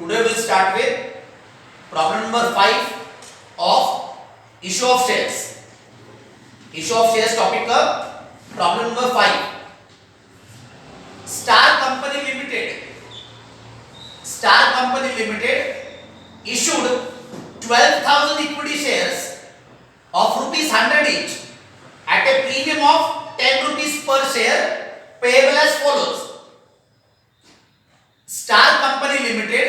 Today we'll start with problem number 5 of issue of shares. Issue of shares topic का problem number 5. Star Company Limited issued 12,000 equity shares of rupees 100 each at a premium of 10 rupees per share payable as follows. Star Company Limited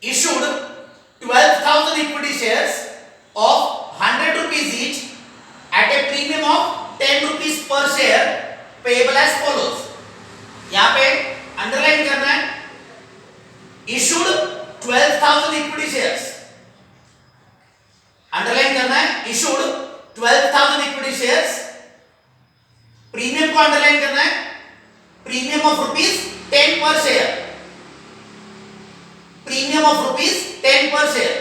issued 12,000 equity shares of 100 rupees each at a premium of 10 rupees per share payable as follows. यहाँ पे underline करना है issued 12,000 equity shares. Underline करना है issued 12,000 equity shares. Premium को underline करना है premium of rupees 10 पर शेयर. प्रीमियम ऑफ रुपीज 10 पर शेयर.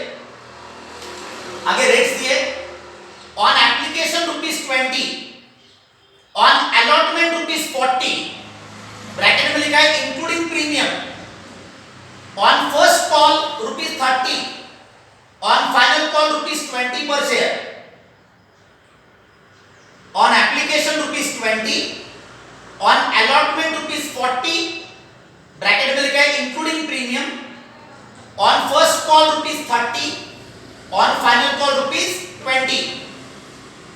आगे रेट्स दिए. On application rupees 20, on allotment rupees 40, bracket में लिखा है including premium, on first call rupees 30, on final call rupees 20 पर share. On application rupees 20, on allotment rupees 40, bracket में लिखा है including premium, on first call rupees 30, on final call rupees 20.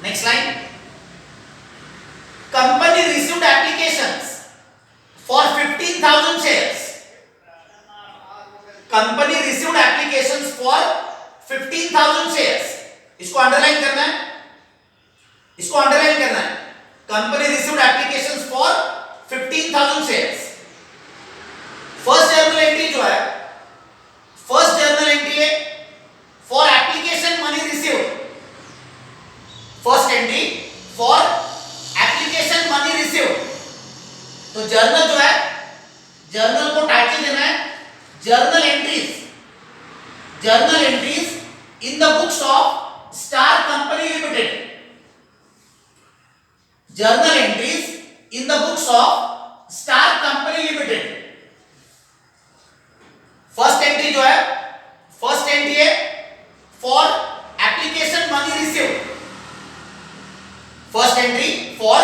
Next line. Company received applications for 15,000 shares. Company received applications for 15,000 shares. इसको underline करना है, इसको underline करना है. Company received applications for 15,000 shares. First journal entry जो है, first journal entry है for application money received. First entry for application money received. तो जर्नल जो है, जर्नल को टाइटल देना है journal entries. Journal entries in the books of star company limited. Journal entries in the books of star company limited. First entry जो है, first entry है for application money received. First entry for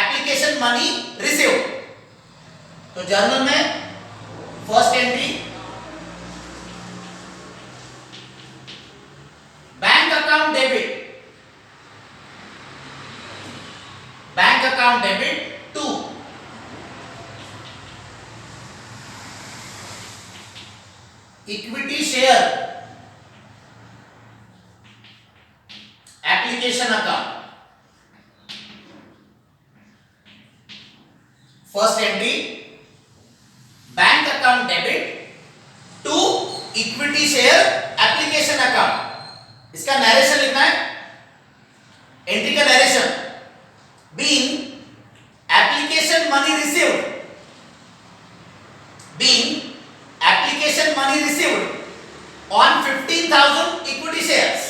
application money received. तो journal में first entry bank account debit, bank account debit to equity share application account. First entry bank account debit to equity share application account. इसका narration लिखना है, entry का narration. Being application money received, being application money received on 15,000 equity shares.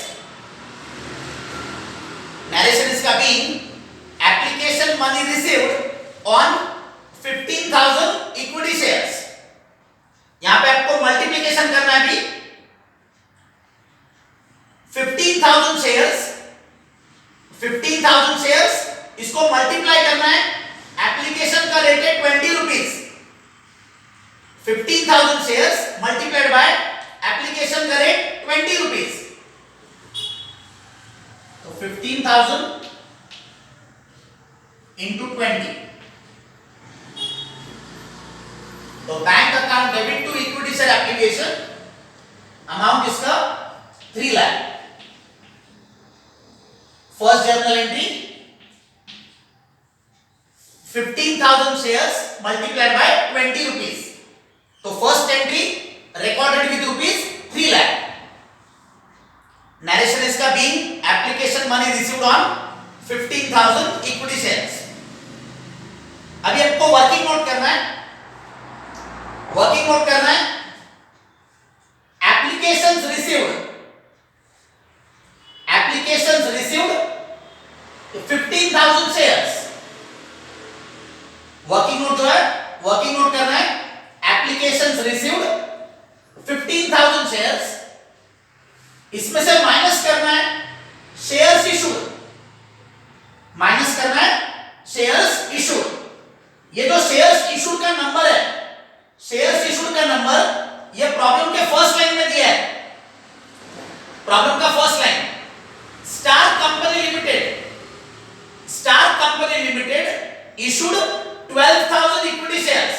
Narration इसका being application money received on 15,000 equity shares. यहां पे आपको multiplication करना है भी. 15,000 shares, 15,000 shares इसको मल्टीप्लाई करना है. एप्लीकेशन का रेट है 20 rupees. 15,000 shares multiplied by application का रेट 20 रुपीज. तो 15,000 into 20. तो bank account debit to equity share application amount इसका 3 lakh. First journal entry 15,000 shares multiplied by 20 rupees. तो first entry recorded with rupees 3 lakh. Narration इसका being application money received on 15,000 equity shares. अभी आपको working note करना है, working note करना है. Applications received, applications received 15,000 shares. Working note जो है, वर्किंग नोट करना है applications received इसमें से माइनस करना है शेयर्स इशूड, माइनस करना है शेयर्स इशूड। ये जो शेयर्स इशूड का नंबर है, शेयर्स इशूड का नंबर ये प्रॉब्लम के फर्स्ट लाइन में दिया है। प्रॉब्लम का first line, star company limited, star company limited issued 12,000 equity shares.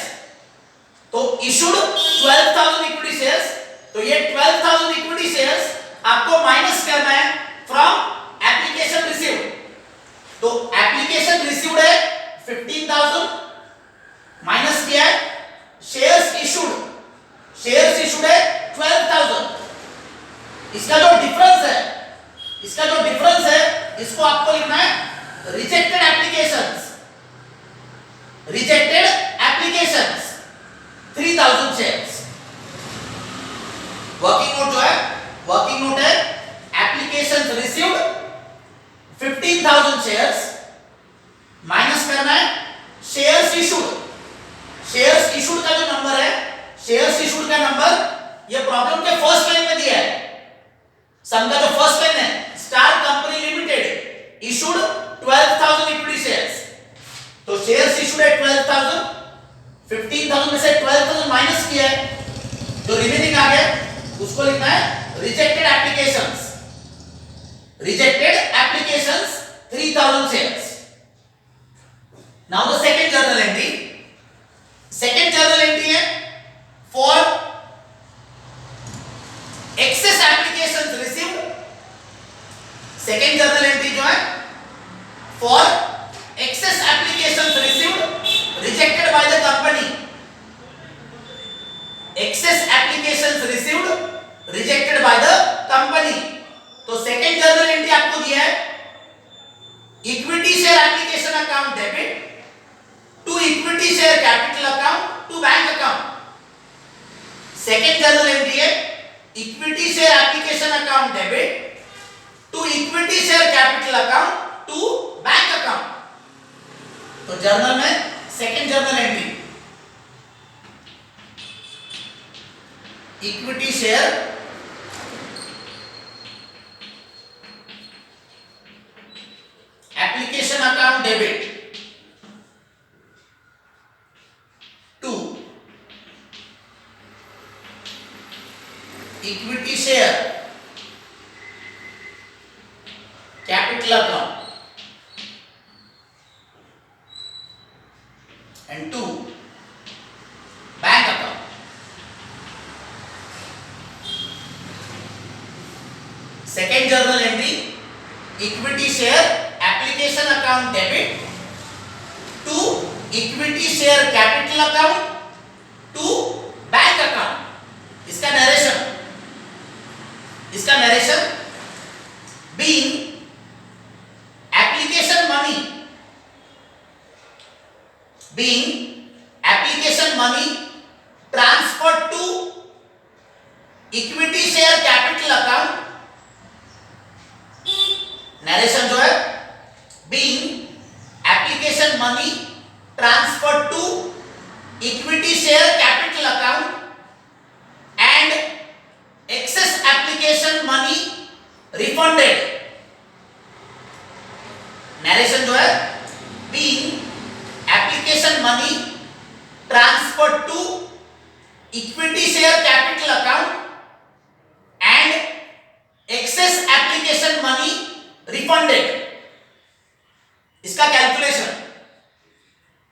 तो इशूड 12,000 इक्विटी शेयर्स, तो ये 12,000 इक्विटी शेयर्स आपको माइनस करना है फ्रॉम एप्लीकेशन रिसीव्ड। तो एप्लीकेशन रिसीव्ड है 15,000, माइनस किया है शेयर्स इशूड, शेयर्स इशूड है 12,000। इसका जो डिफरेंस है, इसका जो डिफरेंस है इसको आपको लिखना है rejected applications, rejected applications 3,000 shares. Working note जो है, वर्किंग नोट है एप्लीकेशंस रिसीव्ड 15,000 शेयर्स, माइनस करना है शेयर्स इशूड। शेयर्स इशूड का जो नंबर है, शेयर्स इशूड का नंबर ये प्रॉब्लम के फर्स्ट लाइन में दिया है। सम का जो फर्स्ट लाइन है, star company limited issued 12,000 equity shares, तो शेयर्स इशूड है 12,000, 15,000 में से 12,000 माइनस किया है, जो रिमेनिंग आ गया उसको लिखना है rejected applications, rejected applications 3,000 shares. Now the second journal entry, second journal entry है for excess applications received. Second journal entry जो है for excess applications received rejected by the company, excess applications received rejected by the company. तो second journal entry आपको दिया है equity share application account debit to equity share capital account to bank account. Second journal entry है equity share application account debit to equity share capital account to bank account. तो journal में second journal entry equity share application account debit to equity share capital account and to bank account. Second journal entry equity share application account debit to equity share capital account to bank account. इसका narration being application money, being application money transferred to equity share capital account। Narration जो है being application money transferred to equity share capital account and excess application money refunded। Narration जो है being application money transferred to equity share capital account and excess application money refunded। इसका calculation,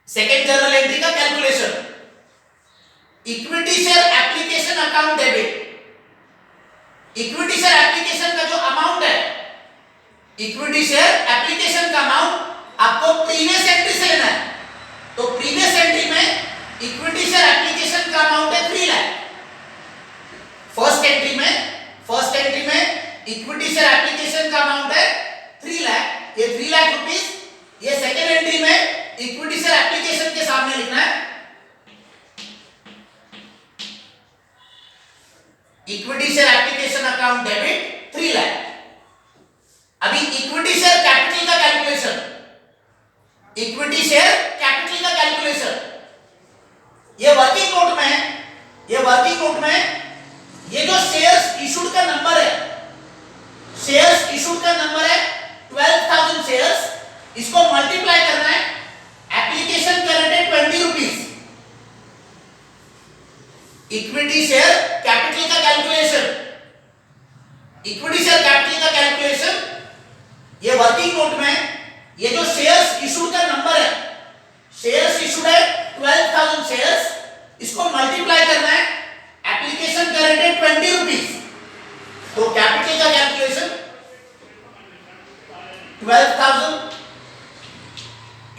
second journal entry का calculation, equity share application account debit, equity share application का जो amount है, equity share application का amount आपको previous entry से लेना है। तो प्रीवियस एंट्री में इक्विटी शेयर एप्लीकेशन का अमाउंट है 3 लाख। फर्स्ट एंट्री में इक्विटी शेयर एप्लीकेशन का अमाउंट है 3 लाख, ये 3 लाख रुपीस। ये सेकेंड एंट्री में इक्विटी शेयर एप्लीकेशन के सामने लिखना है equity share application account debit 3 lakh. अभी इक्विटी शेयर कैपिटल का कैलकुलेशन, इक्विटी शेयर कैपिटल का कैलकुलेशन ये वर्किंग नोट में है। ये वर्किंग नोट में ये जो शेयर्स इशूड का नंबर है, शेयर्स इशूड का नंबर है 12,000 शेयर्स, इसको मल्टीप्लाई करना है, एप्लीकेशन करंट है 20 रुपीज। इक्विटी शेयर कैपिटल का कैलकुलेशन, इक्विटी शेयर कैपिटल का कैलकुलेशन, ये वर्किंग नोट में ये जो शेयर्स इशूड का नंबर है, शेयर्स इशूड है 12,000 शेयर्स, इसको मल्टीप्लाई करना है, एप्लीकेशन करंट है 20 रुपीज। तो कैपिटल का कैलकुलेशन 12,000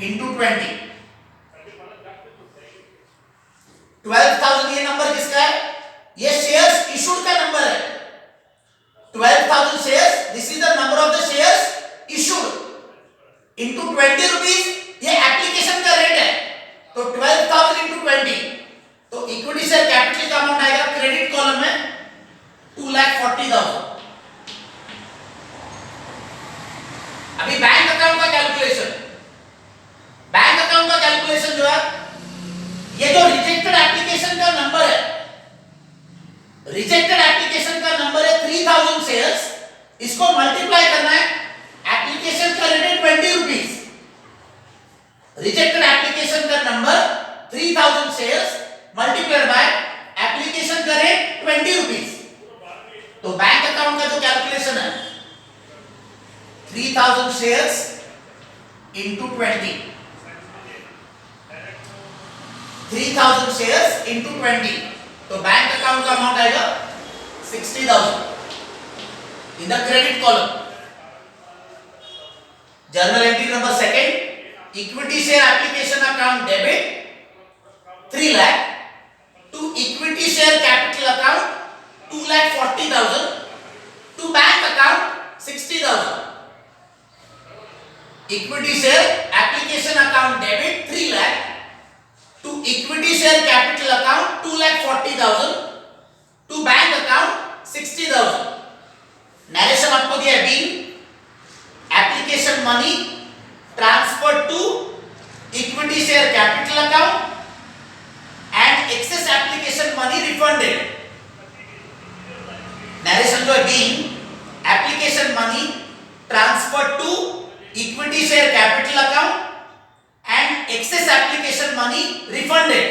इंटू 20, 12,000 ये नंबर किसका है? ये शेयर्स इशूड का नंबर है, 12,000 shares, this is the number of the shares issued into 20 rupees, ये एप्लीकेशन का रेट है। तो 12,000 इंटू 20, तो इक्विटी शेयर कैपिटल का अमाउंट आएगा क्रेडिट कॉलम में 2,40,000। अभी बैंक अकाउंट का कैलकुलेशन, बैंक अकाउंट का कैलकुलेशन जो है, ये जो रिजेक्टेड एप्लीकेशन का नंबर है, रिजेक्टेड एप्लीकेशन का नंबर है 3,000 शेयर्स, इसको मल्टीप्लाई करना है, एप्लीकेशन का रेट है 20 रुपीज। रिजेक्टेड एप्लीकेशन का number 3,000 shares multiplied by application का रेट 20 रुपीज। तो बैंक अकाउंट का जो कैलकुलेशन है 3,000 शेयर्स इंटू 20, 3,000 शेयर्स इंटू 20, तो बैंक अकाउंट का अमाउंट आएगा 60,000 in the credit column. Journal entry number second, equity share application account debit 3 lakh to equity share capital account 2,40,000 to bank account 60,000। Equity share application account debit 3 lakh to equity share capital account 2,40,000 to bank account 60,000। Narration आपको दिया है, being application money transfer to equity share capital account and excess application money refunded. Narration जो है, being application money transfer to equity share capital account and excess application money refunded।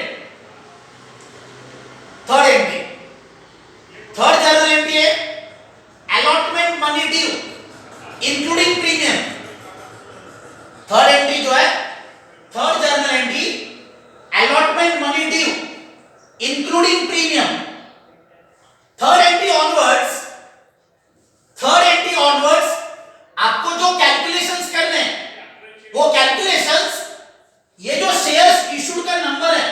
Third entry, third journal entry है allotment money due including premium. Third entry जो है, third journal entry allotment money due including premium. Third entry onwards, third entry onwards आपको जो calculations करने हैं, वो calculations, ये जो शेयर्स इशूड का नंबर है,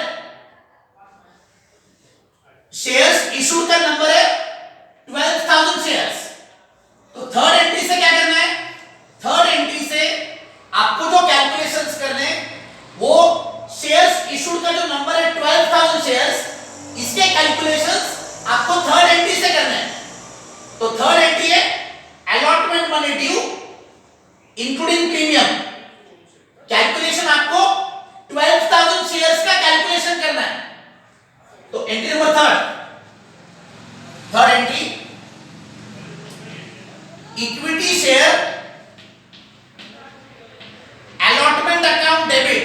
शेयर्स इशूड का नंबर है 12,000 शेयर्स। तो थर्ड एंट्री से क्या करना है, थर्ड एंट्री से आपको जो कैलकुलेशंस करने हैं, वो शेयर्स इशूड का जो नंबर है 12,000 शेयर्स, इसके कैलकुलेशंस आपको थर्ड एंट्री से करना है। तो थर्ड एंट्री है allotment money due including premium. Calculation आपको 12,000 शेयर्स का कैलकुलेशन करना है। तो entry number third, third entry equity share allotment account debit,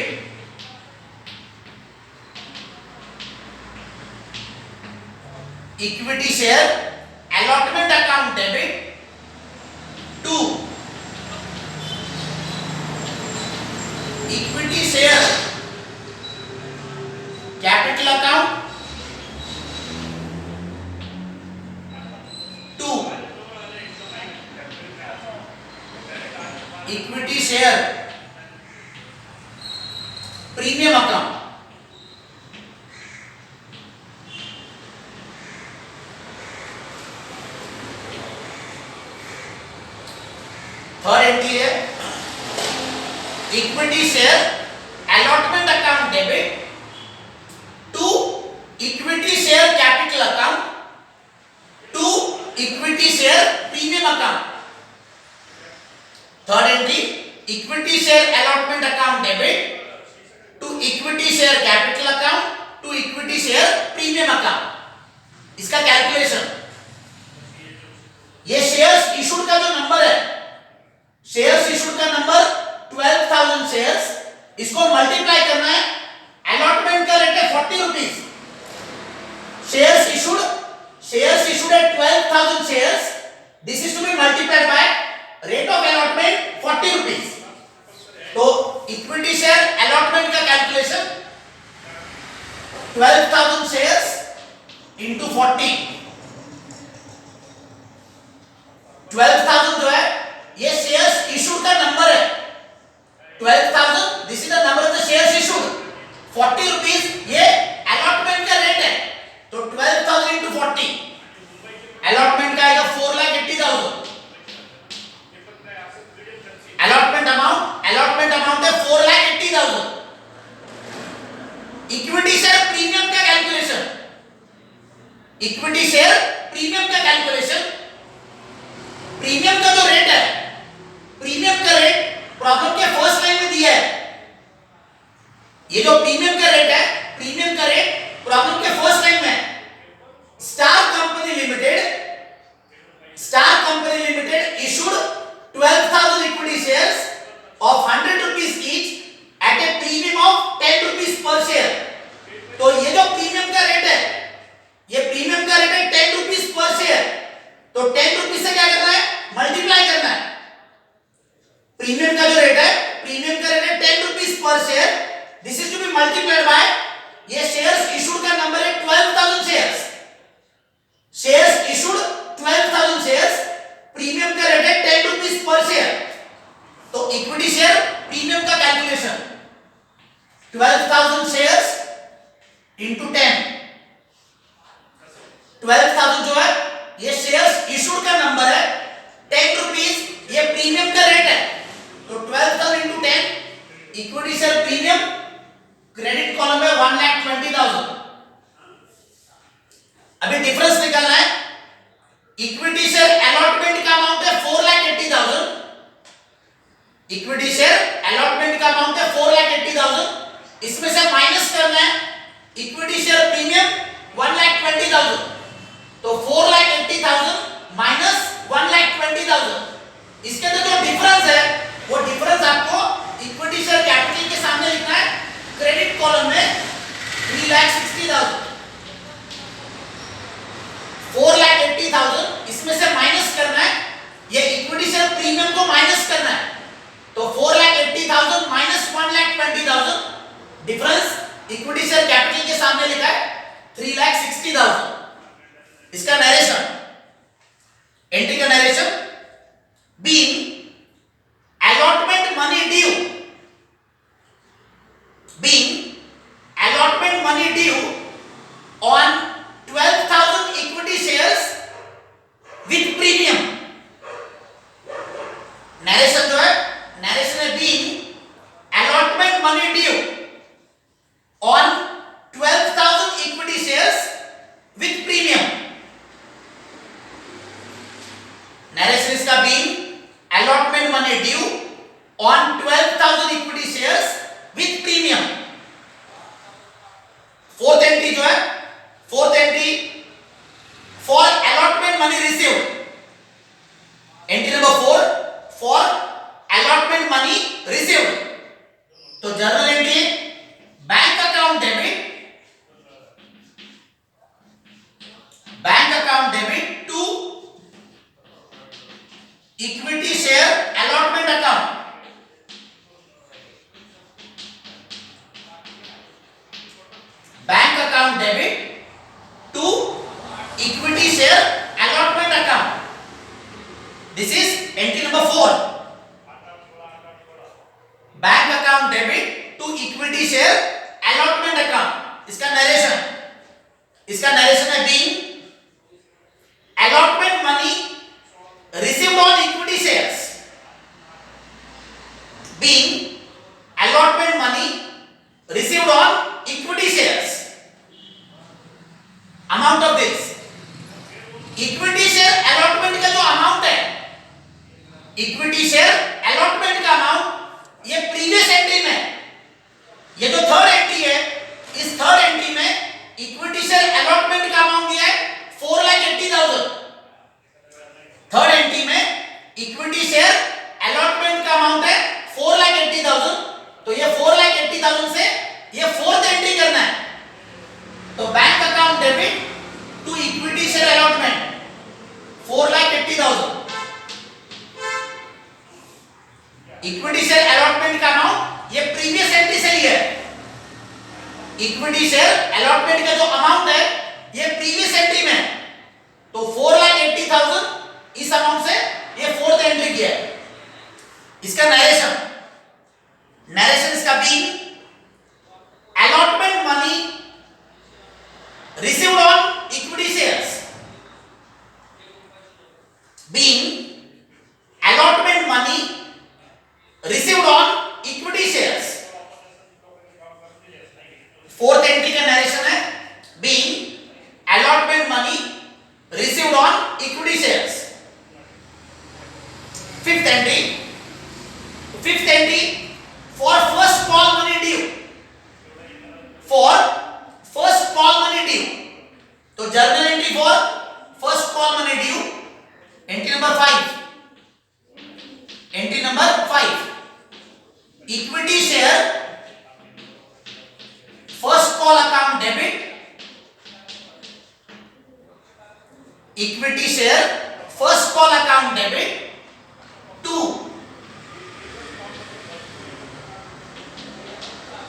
equity share allotment account debit to equity share capital account to equity share premium account. Third entry है equity share allotment account debit to equity share capital account to equity share premium account. Third entry equity share allotment account debit to equity share capital account to equity share premium account. इसका calculation, ये shares issued का जो number है, shares issued का number 12,000 shares, इसको multiply करना है, allotment का रेट है 40 रुपीज, शेयर्स इशूड है 12,000 shares, this is to be multiplied by rate of allotment 40 rupees. तो इक्विटी शेयर अलॉटमेंट का कैलकुलेशन 12,000 शेयर्स इंटू 40, 12,000 जो है ये शेयर्स इशूड का नंबर है, 12,000 this is the number of the shares issued, 40 rupees ये allotment का रेट है, तो 12,000 इंटू 40, अलॉटमेंट का आएगा 4,80,000, अलॉटमेंट अमाउंट है 4,80,000। इक्विटी शेयर प्रीमियम का कैलकुलेशन, इक्विटी शेयर प्रीमियम का कैलकुलेशन, प्रीमियम का जो रेट है, प्रीमियम का रेट प्रॉब्लम के फर्स्ट लाइन में दिया है, ये जो प्रीमियम का रेट है, प्रीमियम का रेट प्रॉब्लम के फर्स्ट लाइन में, star company limited issued 12,000 equity shares of 100 rupees each at a premium of 10 rupees per share। तो ये जो प्रीमियम का रेट है, ये प्रीमियम का रेट है 10 rupees per share, तो 10 rupees से क्या करना है, मल्टीप्लाई करना है, प्रीमियम का जो रेट है, प्रीमियम का रेट है 10 rupees per share, this is to be multiplied by, ये शेयर्स इशूड का नंबर है 12,000 shares, shares issued 12,000 shares, premium का रेट है 10 rupees per share, तो इक्विटी शेयर प्रीमियम का कैलकुलेशन 12,000 शेयर्स इंटू 10, 12,000 जो है ये शेयर्स इशूड का नंबर है, 10 रुपीज ये प्रीमियम का रेट है, तो 12,000 into 10, equity share premium, credit column में 1,20,000। अभी डिफरेंस निकालना है, इक्विटी शेयर अलॉटमेंट का अमाउंट है 4,80,000, इक्विटी शेयर अलॉटमेंट का अमाउंट है 4,80,000, इसमें से माइनस करना है इक्विटी शेयर प्रीमियम 1,20,000, तो 4,80,000 माइनस 1,20,000, इसके अंदर जो डिफरेंस है वो डिफरेंस आपको इक्विटी शेयर कैपिटल के सामने लिखना है, क्रेडिट कॉलम में 3,60,000, 4,80,000 इसमें से माइनस करना है, ये इक्विटी शेयर प्रीमियम को माइनस करना है, तो 4,80,000 minus 1,20,000, difference equity share capital के सामने लिखा है 3,60,000। इसका नरेशन, एंट्री का narration, being allotment money due, being allotment money due on 12,000 equity shares with premium, narration जो है, नरेशन है being allotment money due on 12,000 equity shares with premium, narration इसका being allotment money due on 12,000 equity shares with premium। Fourth entry जो है, fourth entry for allotment money received, entry number 4 for allotment money received, तो journal entry bank account debit to equity share allotment account, bank account debit to equity share allotment account, this is entry number 4, bank account debit to equity share allotment account. इसका narration है being allotment money received on equity shares, being allotment money received on equity shares, amount of this equity share allotment का जो amount है, equity share allotment का amount ये previous entry में, ये जो थर्ड एंट्री है, इस थर्ड एंट्री में इक्विटी शेयर अलॉटमेंट का अमाउंट दिया है 4,80,000, थर्ड एंट्री में being allotment money received on equity shares. Fourth entry का नरेशन है being allotment money received on equity shares. Fifth entry for first call money due. For first call money due. तो journal entry for first call money due. Entry number 5. Entry number 5. Equity share first call account debit. Equity share first call account debit to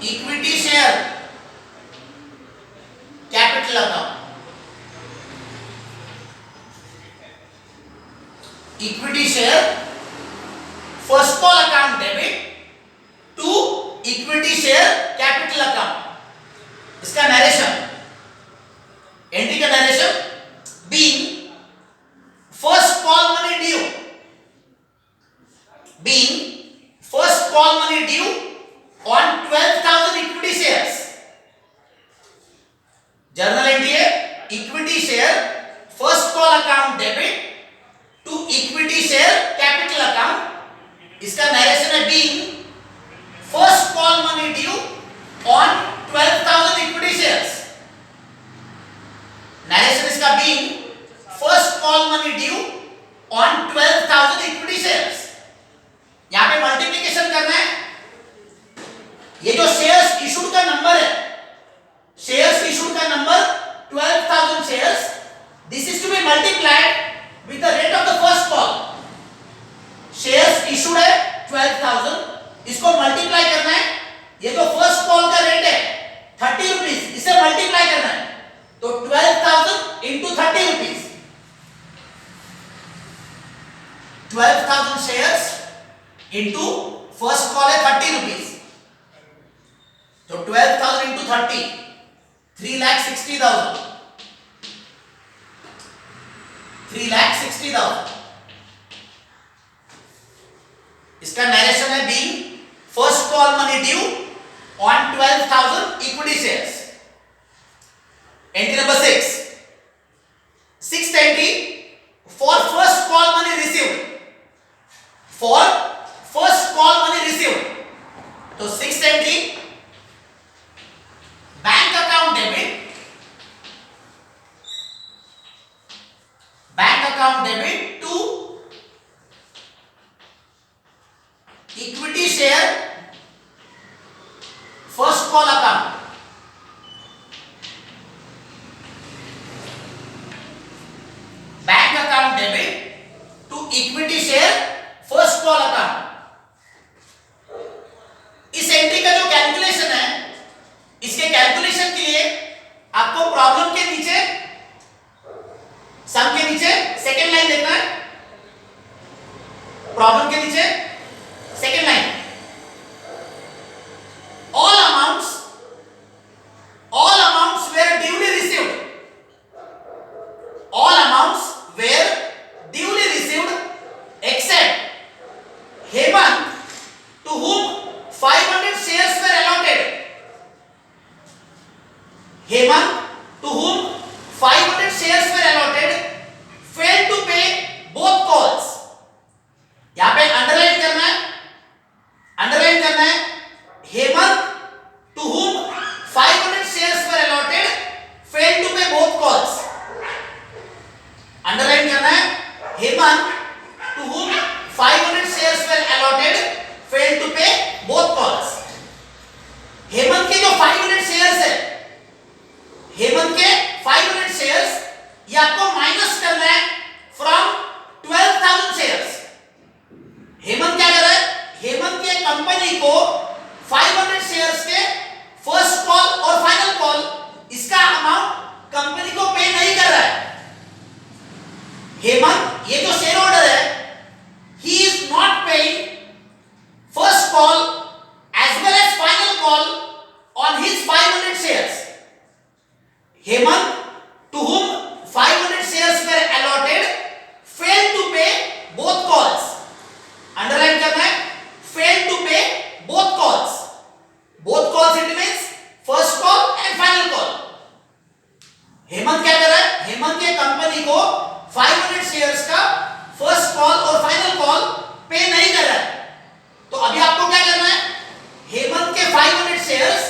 equity share capital account. Equity share first call account debit to equity share capital account. इसका narration, entry का narration being first call money due. Being first call money due on 12,000 equity shares. Journal entry है equity share first call account debit to equity share capital account. इसका narration है being first call money due on 12,000 equity shares. Narration इसका being first call money due on 12,000 equity shares. यहां पे multiplication करना है. ये जो शेयर्स इशूड का नंबर है, शेयर्स इशूड का number 12,000 shares, this is to be multiplied with the rate of the first call. Shares issued है 12,000, इसको मल्टीप्लाई करना है. ये जो फर्स्ट कॉल का रेट है 30 रुपीस, इसे मल्टीप्लाई करना है. तो 12,000 into 30 rupees. 12,000 shares into first call है 30 rupees. तो 12,000 into 30, 3,60,000. 3,60,000. इसका नरेशन है being first call money due on 12,000 equity shares. Entry number 6. Sixth entry for first call money received. For first call money received. तो sixth entry bank account debit. Bank account debit to equity share first call account. Bank account debit to equity share first call account. इस entry का जो calculation है, इसके calculation के लिए आपको problem के नीचे, सम के नीचे सेकेंड लाइन देखना है. प्रॉब्लम के नीचे second line, all amounts were duly received. All amounts were duly received except Hemant, to whom 500 shares were allotted. Hemant, to whom 500 shares were allotted, failed to pay both calls. यहां पे underline करना है, underline करना है. Hemant, to whom 500 shares were allotted, failed to pay both calls. Underline करना है. Hemant, to whom 500 shares were allotted, failed to pay both calls. Hemant के जो 500 शेयर्स है, हेमंत के 500 शेयर्स, ये आपको माइनस करना है फ्रॉम 12,000 शेयर्स. हेमंत क्या कर रहा है? हेमंत के कंपनी को 500 शेयर्स के फर्स्ट कॉल और फाइनल कॉल, इसका अमाउंट कंपनी को पे नहीं कर रहा है. हेमंत, ये जो शेयर होल्डर है, he is not paying first call as well as final call on his 500 shares. Hemant, to whom 500 500 shares का फर्स्ट कॉल और फाइनल कॉल पे नहीं कर रहा है। तो अभी आपको क्या करना है, हेमंत के 500 शेयर्स,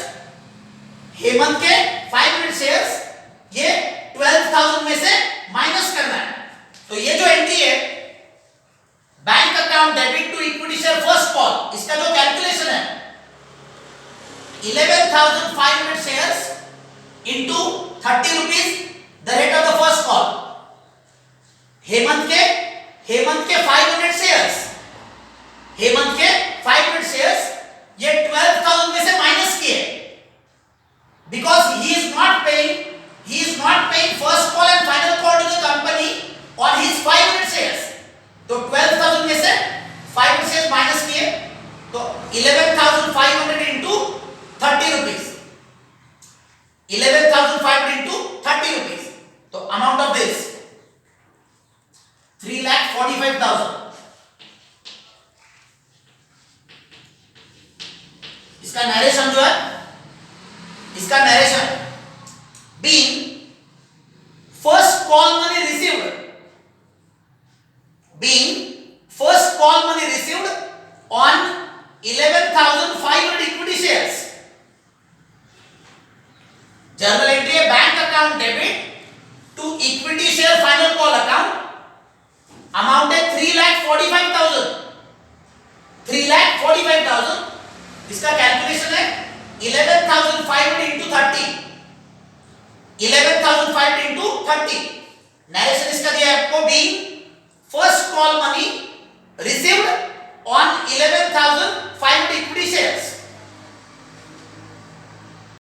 हेमंत के 500 शेयर्स ये 12,000 में से माइनस करना है। तो ये जो एंट्री है bank account debit to equity share first call, इसका जो कैलकुलेशन है 11,500 shares into 30 rupees the rate of the first call. Hemant के 500 शेयर्स, हेमंत के 500 शेयर्स ये 12,000 में से माइनस किए, because he is not paying first call and final call to the company on his 500 shares. तो 12,000 में से 500 शेयर्स माइनस किए, तो 11,500 इनटू 30 रुपीस, 11,500 इनटू 30 रुपीस। तो अमाउंट ऑफ दिस 3,45,000। इसका नरेशन जो है, इसका narration being first call money received, being first call money received on 11,500 equity shares. Journal entry है bank account debit to equity share final call account, amount है 3,45,000, 3,45,000। इसका calculation है 11,500 into 30, 11,500 into 30। Narration इसका दिया है आपको, being first call money received on 11,500 equity shares।